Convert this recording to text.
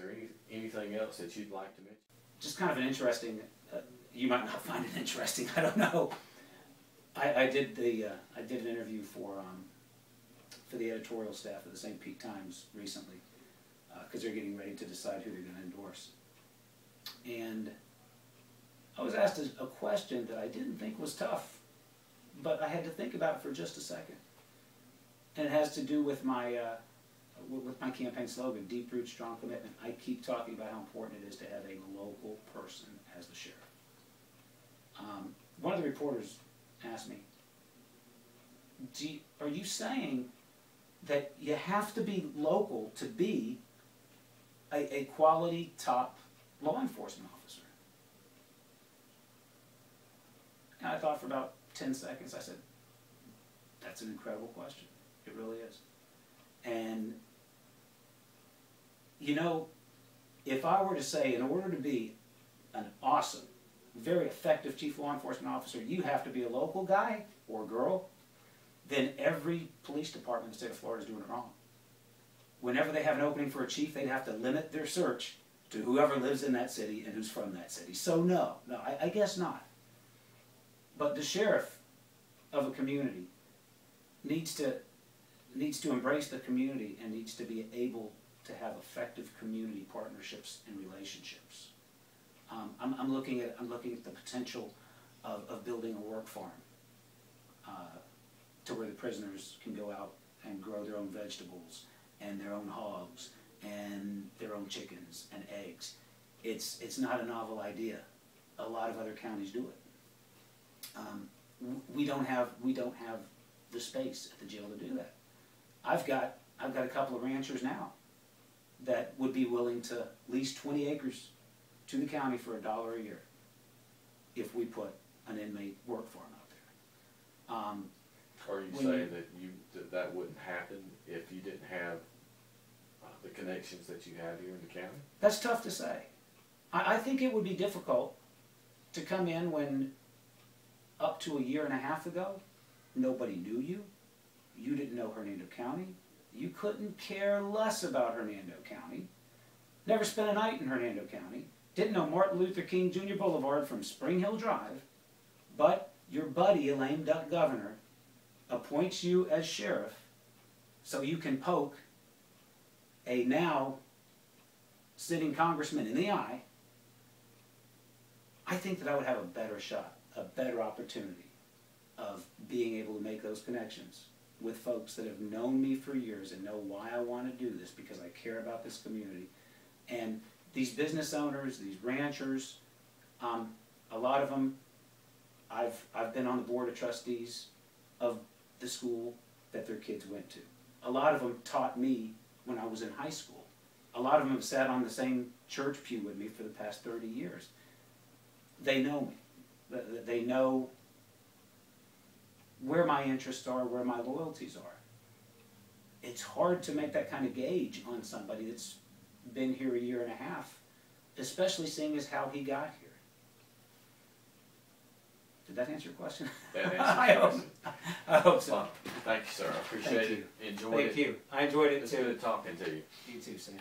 there anything else that you'd like to mention? Just kind of an interesting, you might not find it interesting, I don't know. I did an interview for the editorial staff of the St. Pete Times recently, because they're getting ready to decide who they're going to endorse. And I was asked a question that I didn't think was tough, but I had to think about it for just a second. And it has to do with my campaign slogan, Deep Root, Strong Commitment. I keep talking about how important it is to have a local person as the sheriff. One of the reporters asked me, are you saying that you have to be local to be a quality top law enforcement officer? And I thought for about 10 seconds. I said, that's an incredible question. It really is. And, you know, if I were to say, in order to be an awesome, very effective chief law enforcement officer, you have to be a local guy or girl, then every police department in the state of Florida is doing it wrong. Whenever they have an opening for a chief, they'd have to limit their search to whoever lives in that city and who's from that city. So no, I guess not. But the sheriff of a community needs to embrace the community and needs to be able to have effective community partnerships and relationships. I'm looking at the potential of building a work farm to where the prisoners can go out and grow their own vegetables and their own hogs and their own chickens and eggs. It's not a novel idea. A lot of other counties do it. We don't have the space at the jail to do that. I've got a couple of ranchers now that would be willing to lease 20 acres to the county for $1 a year if we put an inmate work farm out there. Are you saying that wouldn't happen if you didn't have the connections that you have here in the county? That's tough to say. I think it would be difficult to come in when up to a year and a half ago nobody knew you. You didn't know Hernando County. You couldn't care less about Hernando County. Never spent a night in Hernando County. Didn't know Martin Luther King Jr. Boulevard from Spring Hill Drive. But your buddy, a lame duck governor, appoints you as sheriff so you can poke a now sitting congressman in the eye. I think that I would have a better shot, a better opportunity of being able to make those connections with folks that have known me for years and know why I want to do this, because I care about this community. And these business owners, these ranchers, a lot of them, I've been on the board of trustees of the school that their kids went to. A lot of them taught me when I was in high school. A lot of them have sat on the same church pew with me for the past 30 years. They know me. They know where my interests are, where my loyalties are. It's hard to make that kind of gauge on somebody that's been here a year and a half, especially seeing as how he got here. Did that answer your question? That answers your question. I hope so. Well, thank you, sir. I appreciate it. Enjoyed it. Thank you. I enjoyed it It's too. good talking to you. You too, Sam.